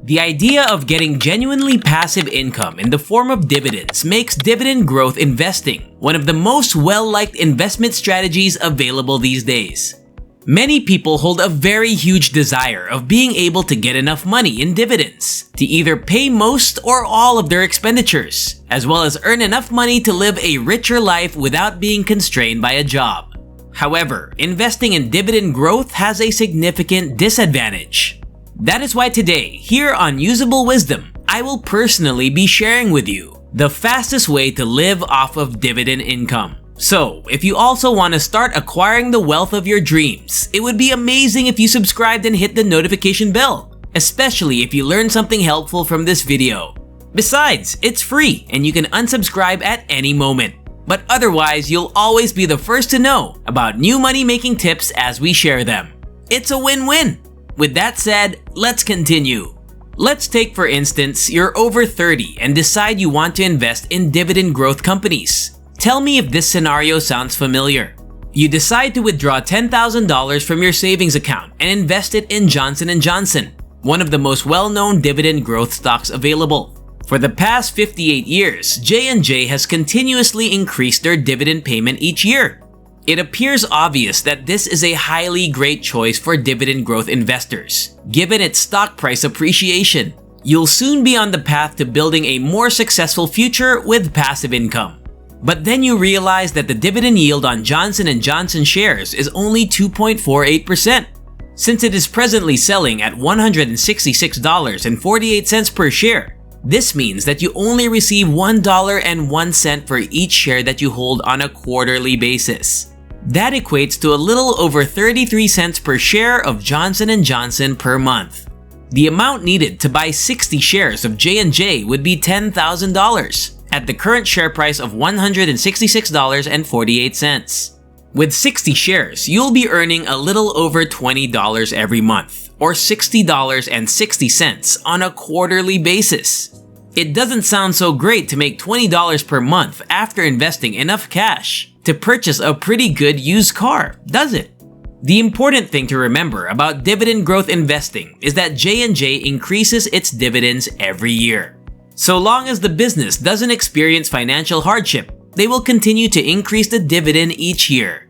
The idea of getting genuinely passive income in the form of dividends makes dividend growth investing one of the most well-liked investment strategies available these days. Many people hold a very huge desire of being able to get enough money in dividends to either pay most or all of their expenditures, as well as earn enough money to live a richer life without being constrained by a job. However, investing in dividend growth has a significant disadvantage. That is why today, here on Usable Wisdom, I will personally be sharing with you the fastest way to live off of dividend income. So, if you also want to start acquiring the wealth of your dreams, it would be amazing if you subscribed and hit the notification bell, especially if you learned something helpful from this video. Besides, it's free and you can unsubscribe at any moment. But otherwise, you'll always be the first to know about new money-making tips as we share them. It's a win-win! With that said, let's continue. Let's take for instance, you're over 30 and decide you want to invest in dividend growth companies. Tell me if this scenario sounds familiar. You decide to withdraw $10,000 from your savings account and invest it in Johnson & Johnson, one of the most well-known dividend growth stocks available. For the past 58 years, J&J has continuously increased their dividend payment each year. It appears obvious that this is a highly great choice for dividend growth investors, given its stock price appreciation. You'll soon be on the path to building a more successful future with passive income. But then you realize that the dividend yield on Johnson & Johnson shares is only 2.48%. Since it is presently selling at $166.48 per share, this means that you only receive $1.01 for each share that you hold on a quarterly basis. That equates to a little over 33 cents per share of Johnson & Johnson per month. The amount needed to buy 60 shares of J&J would be $10,000 at the current share price of $166.48. With 60 shares, you'll be earning a little over $20 every month, or $60.60 on a quarterly basis. It doesn't sound so great to make $20 per month after investing enough cash to purchase a pretty good used car, does it? The important thing to remember about dividend growth investing is that J&J increases its dividends every year. So long as the business doesn't experience financial hardship, they will continue to increase the dividend each year.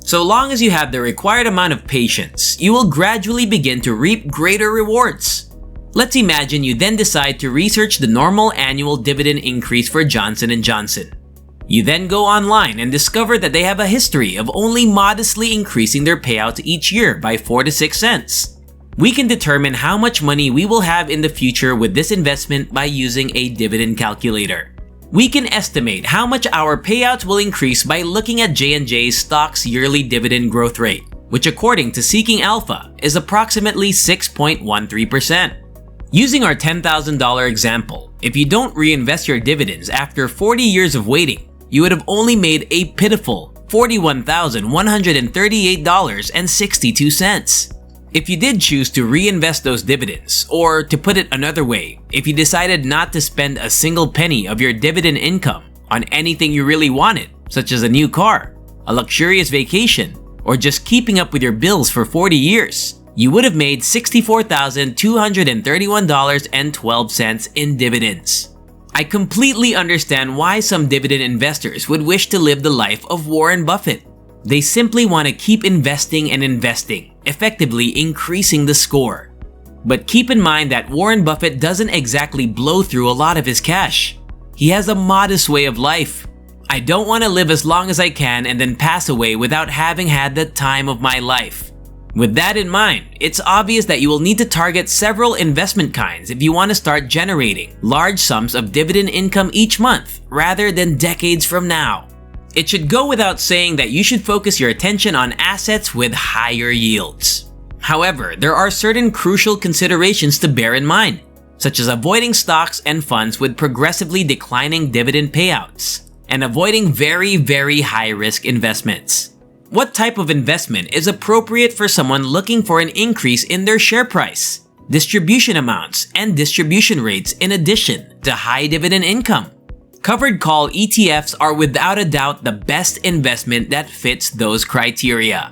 So long as you have the required amount of patience, you will gradually begin to reap greater rewards. Let's imagine you then decide to research the normal annual dividend increase for Johnson & Johnson. You then go online and discover that they have a history of only modestly increasing their payouts each year by 4 to 6 cents. We can determine how much money we will have in the future with this investment by using a dividend calculator. We can estimate how much our payouts will increase by looking at J&J's stock's yearly dividend growth rate, which according to Seeking Alpha is approximately 6.13%. Using our $10,000 example, if you don't reinvest your dividends after 40 years of waiting, you would have only made a pitiful $41,138.62. If you did choose to reinvest those dividends, or to put it another way, if you decided not to spend a single penny of your dividend income on anything you really wanted, such as a new car, a luxurious vacation, or just keeping up with your bills for 40 years, you would have made $64,231.12 in dividends. I completely understand why some dividend investors would wish to live the life of Warren Buffett. They simply want to keep investing and investing, effectively increasing the score. But keep in mind that Warren Buffett doesn't exactly blow through a lot of his cash. He has a modest way of life. I don't want to live as long as I can and then pass away without having had the time of my life. With that in mind, it's obvious that you will need to target several investment kinds if you want to start generating large sums of dividend income each month rather than decades from now. It should go without saying that you should focus your attention on assets with higher yields. However, there are certain crucial considerations to bear in mind, such as avoiding stocks and funds with progressively declining dividend payouts, and avoiding very high-risk investments. What type of investment is appropriate for someone looking for an increase in their share price, distribution amounts, and distribution rates in addition to high dividend income? Covered call ETFs are without a doubt the best investment that fits those criteria.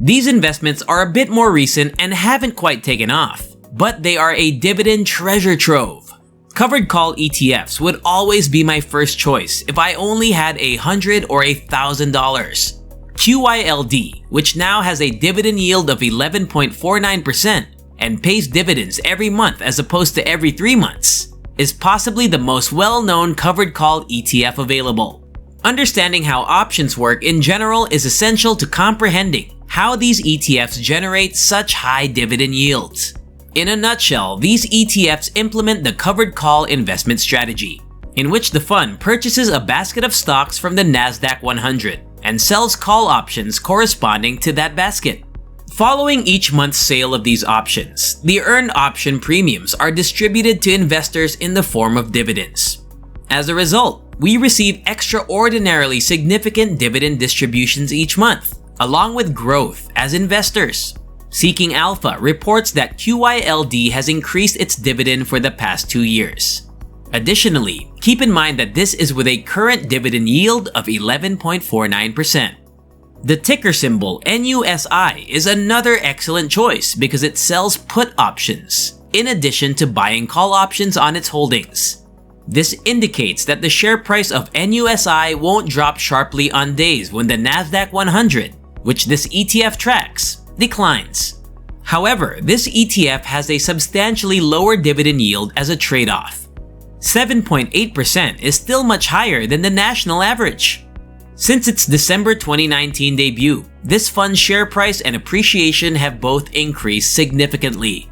These investments are a bit more recent and haven't quite taken off, but they are a dividend treasure trove. Covered call ETFs would always be my first choice if I only had $100 or $1,000. QYLD, which now has a dividend yield of 11.49% and pays dividends every month as opposed to every 3 months, is possibly the most well-known covered call ETF available. Understanding how options work in general is essential to comprehending how these ETFs generate such high dividend yields. In a nutshell, these ETFs implement the covered call investment strategy, in which the fund purchases a basket of stocks from the NASDAQ 100 and sells call options corresponding to that basket. Following each month's sale of these options, the earned option premiums are distributed to investors in the form of dividends. As a result, we receive extraordinarily significant dividend distributions each month, along with growth as investors. Seeking Alpha reports that QYLD has increased its dividend for the past 2 years. Additionally, keep in mind that this is with a current dividend yield of 11.49%. The ticker symbol NUSI is another excellent choice because it sells put options, in addition to buying call options on its holdings. This indicates that the share price of NUSI won't drop sharply on days when the NASDAQ 100, which this ETF tracks, declines. However, this ETF has a substantially lower dividend yield as a trade-off. 7.8% is still much higher than the national average. Since its December 2019 debut, this fund's share price and appreciation have both increased significantly.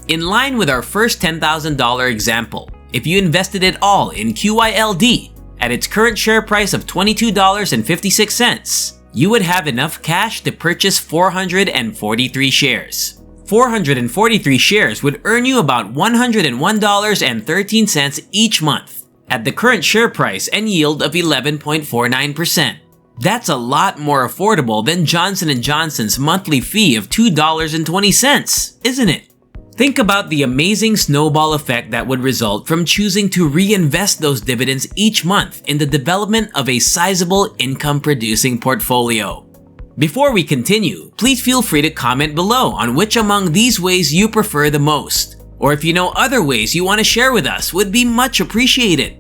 In line with our first $10,000 example, if you invested it all in QYLD at its current share price of $22.56, you would have enough cash to purchase 443 shares. 443 shares would earn you about $101.13 each month at the current share price and yield of 11.49%. That's a lot more affordable than Johnson & Johnson's monthly fee of $2.20, isn't it? Think about the amazing snowball effect that would result from choosing to reinvest those dividends each month in the development of a sizable income-producing portfolio. Before we continue, please feel free to comment below on which among these ways you prefer the most, or if you know other ways you want to share with us would be much appreciated.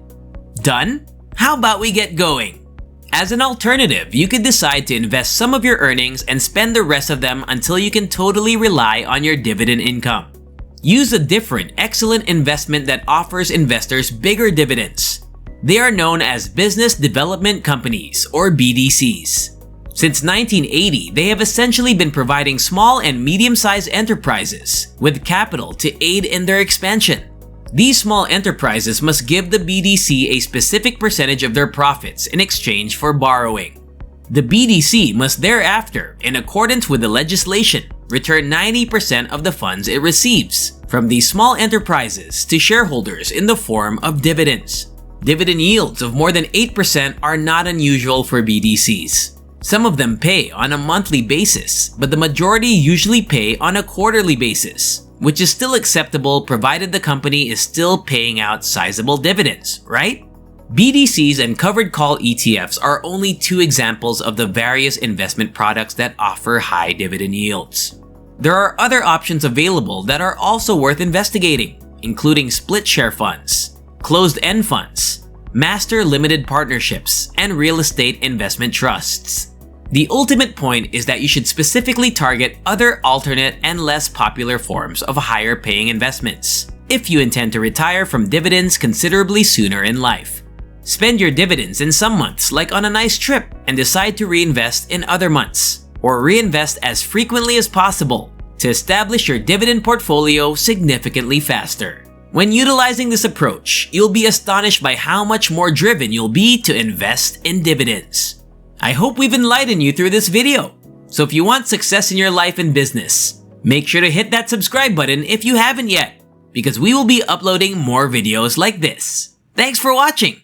Done? How about we get going? As an alternative, you could decide to invest some of your earnings and spend the rest of them until you can totally rely on your dividend income. Use a different, excellent investment that offers investors bigger dividends. They are known as business development companies, or BDCs. Since 1980, they have essentially been providing small and medium-sized enterprises with capital to aid in their expansion. These small enterprises must give the BDC a specific percentage of their profits in exchange for borrowing. The BDC must thereafter, in accordance with the legislation, return 90% of the funds it receives from these small enterprises to shareholders in the form of dividends. Dividend yields of more than 8% are not unusual for BDCs. Some of them pay on a monthly basis, but the majority usually pay on a quarterly basis, which is still acceptable provided the company is still paying out sizable dividends, right? BDCs and covered call ETFs are only 2 examples of the various investment products that offer high dividend yields. There are other options available that are also worth investigating, including split share funds, closed-end funds, master limited partnerships, and real estate investment trusts. The ultimate point is that you should specifically target other alternate and less popular forms of higher paying investments if you intend to retire from dividends considerably sooner in life. Spend your dividends in some months like on a nice trip and decide to reinvest in other months, or reinvest as frequently as possible to establish your dividend portfolio significantly faster. When utilizing this approach, you'll be astonished by how much more driven you'll be to invest in dividends. I hope we've enlightened you through this video. So if you want success in your life and business, make sure to hit that subscribe button if you haven't yet, because we will be uploading more videos like this. Thanks for watching.